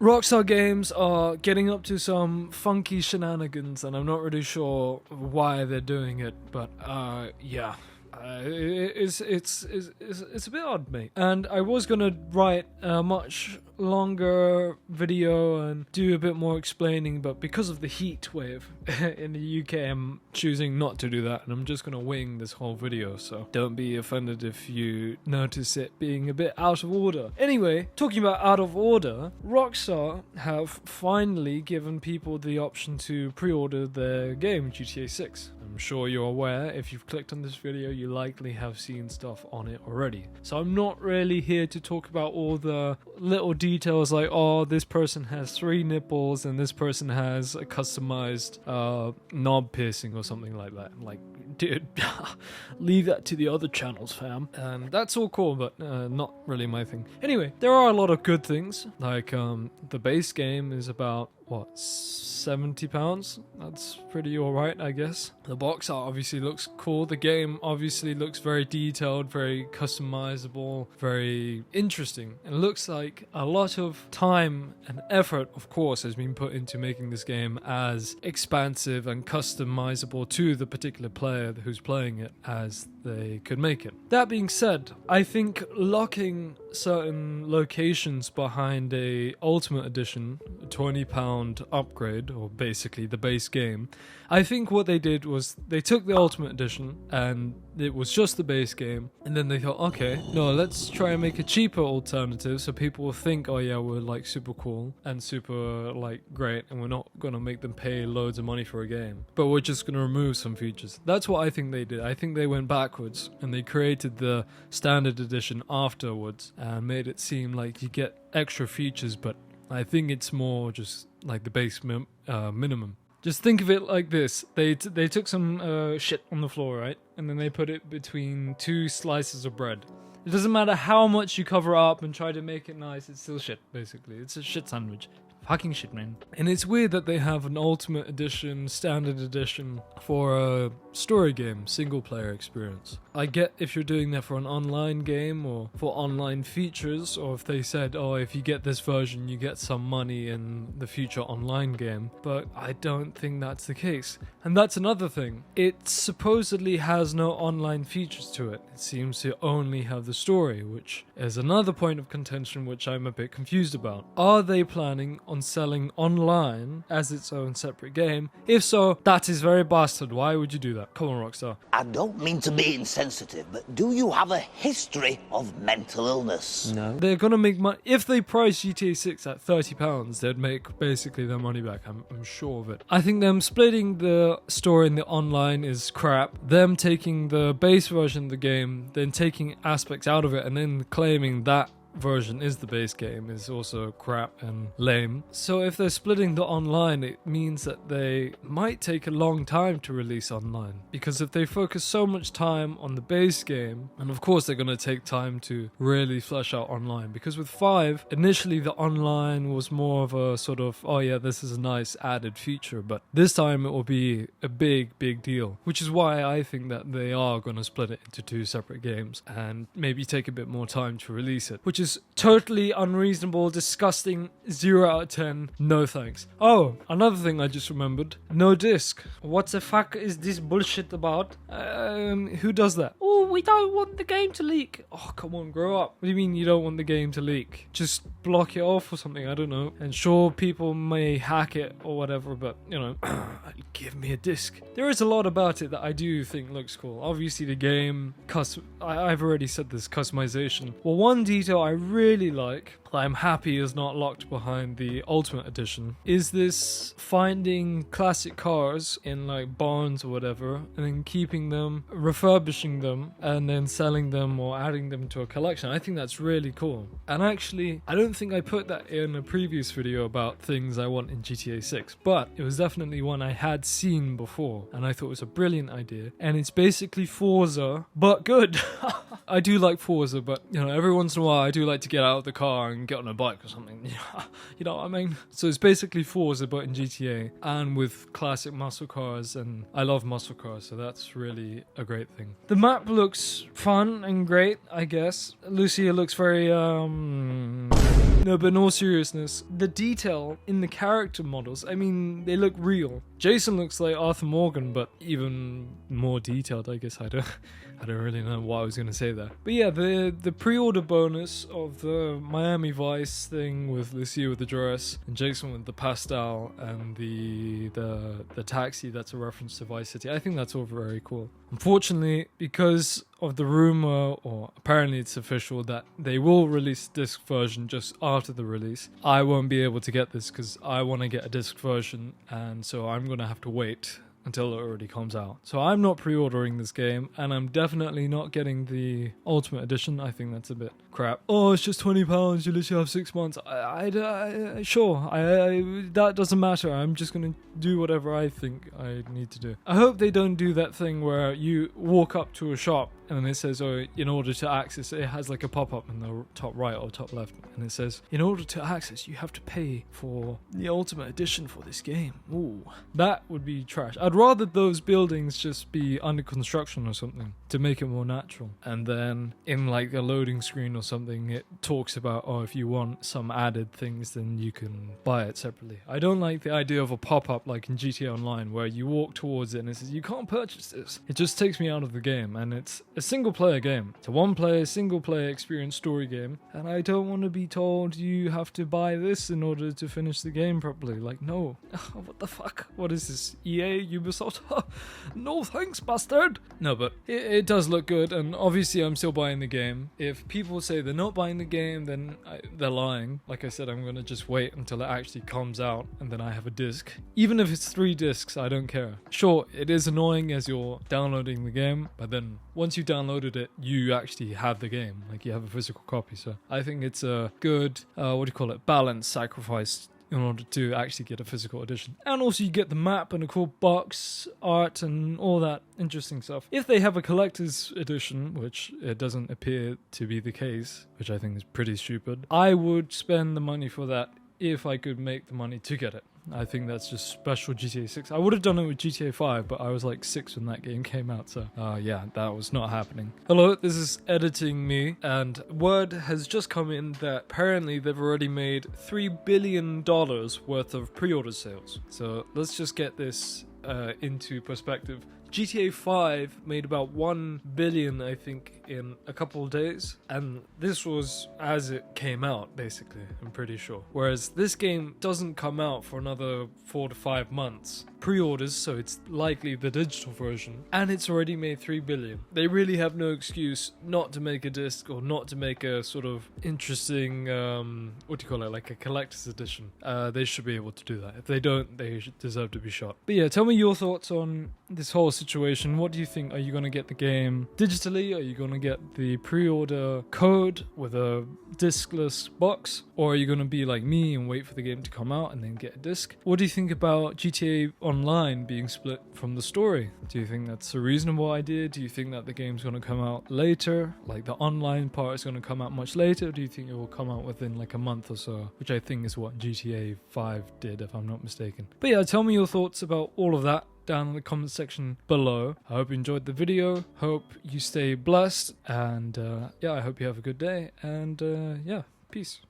Rockstar Games are getting up to some funky shenanigans, and I'm not really sure why they're doing it, but yeah. It's a bit odd, mate. And I was gonna write a much longer video and do a bit more explaining, but because of the heat wave in the UK, I'm choosing not to do that, and I'm just gonna wing this whole video, so don't be offended if you notice it being a bit out of order. Anyway, talking about out of order, Rockstar have finally given people the option to pre-order their game, GTA 6. I'm sure you're aware, if you've clicked on this video, you likely have seen stuff on it already. So I'm not really here to talk about all the little details like, oh, this person has 3 nipples and this person has a customized knob piercing or something like that. Like, dude, leave that to the other channels, fam. And that's all cool, but not really my thing. Anyway, there are a lot of good things. Like, the base game is about, what, £70? That's pretty alright, I guess. The box art obviously looks cool. The game obviously looks very detailed, very customizable, very interesting. It looks like a lot of time and effort, of course, has been put into making this game as expansive and customizable to the particular player who's playing it as they could make it. That being said, I think locking certain locations behind a Ultimate Edition, a £20 upgrade, or basically the base game, I think what they did was they took the Ultimate Edition and it was just the base game, and then they thought, okay, no, let's try and make a cheaper alternative so people will think, oh yeah, we're like super cool and super like great, and we're not gonna make them pay loads of money for a game, but we're just gonna remove some features. That's what I think they did. I think they went backwards and they created the standard edition afterwards and made it seem like you get extra features, but I think it's more just like the base minimum. Just think of it like this. They took some shit on the floor, right? And then they put it between 2 slices of bread. It doesn't matter how much you cover up and try to make it nice, it's still shit, basically. It's a shit sandwich. Fucking shit, man. And it's weird that they have an Ultimate Edition, Standard Edition for a story game, single player experience. I get if you're doing that for an online game or for online features, or if they said, oh, if you get this version, you get some money in the future online game. But I don't think that's the case. And that's another thing. It supposedly has no online features to it. It seems to only have the story, which is another point of contention which I'm a bit confused about. Are they planning on selling online as its own separate game? If so, that is very bastard. Why would you do that? Come on, Rockstar. I don't mean to be insensitive, but do you have a history of mental illness? No. They're gonna make money. If they price GTA 6 at £30, they'd make basically their money back. I'm sure of it. I think them splitting the story and the online is crap. Them taking the base version of the game, then taking aspects out of it, and then claiming that version is the base game is also crap and lame. So if they're splitting the online, it means that they might take a long time to release online, because if they focus so much time on the base game, and of course they're going to take time to really flesh out online, because with 5 initially the online was more of a sort of, oh yeah, this is a nice added feature, but this time it will be a big deal, which is why I think that they are going to split it into 2 separate games and maybe take a bit more time to release it, which is totally unreasonable, disgusting, 0 out of 10, no thanks. Oh, another thing I just remembered, no disc. What the fuck is this bullshit about? Who does that? Oh, we don't want the game to leak. Oh, come on, grow up. What do you mean you don't want the game to leak? Just block it off or something, I don't know. And sure, people may hack it or whatever, but, you know, give me a disc. There is a lot about it that I do think looks cool. Obviously the game, I've already said this, customization. Well, one detail I really like, that I'm happy is not locked behind the Ultimate Edition, is this finding classic cars in like barns or whatever, and then keeping them, refurbishing them, and then selling them or adding them to a collection. I think that's really cool. And actually, I don't think I put that in a previous video about things I want in GTA 6, but it was definitely one I had seen before, and I thought it was a brilliant idea. And it's basically Forza, but good. I do like Forza, but you know, every once in a while I do like to get out of the car and get on a bike or something. You know what I mean? So it's basically Forza but in GTA, and with classic muscle cars, and I love muscle cars, so that's really a great thing. The map looks fun and great, I guess. Lucia looks very No, but in all seriousness, the detail in the character models, I mean, they look real. Jason looks like Arthur Morgan, but even more detailed, I guess. I don't really know what I was going to say there. But yeah, the pre-order bonus of the Miami Vice thing with Lucia with the dress and Jason with the pastel and the taxi that's a reference to Vice City, I think that's all very cool. Unfortunately, because of the rumor, or apparently it's official, that they will release disc version just after the release, I won't be able to get this because I want to get a disc version, and so I'm going to have to wait until it already comes out. So I'm not pre-ordering this game, and I'm definitely not getting the Ultimate Edition. I think that's a bit crap. Oh, it's just £20, you literally have 6 months. Sure, that doesn't matter. I'm just gonna do whatever I think I need to do. I hope they don't do that thing where you walk up to a shop and then it says, oh, in order to access, it has like a pop-up in the top right or top left, and it says, in order to access, you have to pay for the Ultimate Edition for this game. Ooh, that would be trash. I'd rather those buildings just be under construction or something to make it more natural. And then in like a loading screen or something, it talks about, oh, if you want some added things, then you can buy it separately. I don't like the idea of a pop-up like in GTA Online where you walk towards it and it says, you can't purchase this. It just takes me out of the game, and it's a single-player game. It's a one-player, single-player experience story game, and I don't want to be told you have to buy this in order to finish the game properly. Like, no. What the fuck? What is this? EA? Ubisoft? No thanks, bastard! No, but it does look good, and obviously I'm still buying the game. If people say they're not buying the game, then they're lying. Like I said, I'm going to just wait until it actually comes out, and then I have a disc. Even if it's 3 discs, I don't care. Sure, it is annoying as you're downloading the game, but then once you downloaded it, you actually have the game. Like, you have a physical copy. So I think it's a good, balanced sacrifice in order to actually get a physical edition. And also you get the map and a cool box art and all that interesting stuff. If they have a collector's edition, which it doesn't appear to be the case, which I think is pretty stupid, I would spend the money for that if I could make the money to get it. I think that's just special GTA 6. I would have done it with GTA 5, but I was like 6 when that game came out, so yeah, that was not happening. Hello, this is Editing Me, and word has just come in that apparently they've already made $3 billion worth of pre-order sales. So let's just get this into perspective. GTA 5 made about 1 billion, I think, in a couple of days, and this was as it came out, basically, I'm pretty sure. Whereas this game doesn't come out for another 4 to 5 months. Pre-orders, so it's likely the digital version, and it's already made 3 billion. They really have no excuse not to make a disc or not to make a sort of interesting, like a collector's edition. They should be able to do that. If they don't, they deserve to be shot. But yeah, tell me your thoughts on this whole situation. What do you think? Are you going to get the game digitally? Are you going to get the pre-order code with a discless box? Or are you going to be like me and wait for the game to come out and then get a disc? What do you think about GTA Online being split from the story? Do you think that's a reasonable idea? Do you think that the game's going to come out later? Like the online part is going to come out much later? Or do you think it will come out within like a month or so? Which I think is what GTA 5 did, if I'm not mistaken. But yeah, tell me your thoughts about all of that down in the comment section below. I hope you enjoyed the video. Hope you stay blessed. And yeah, I hope you have a good day. And yeah, peace.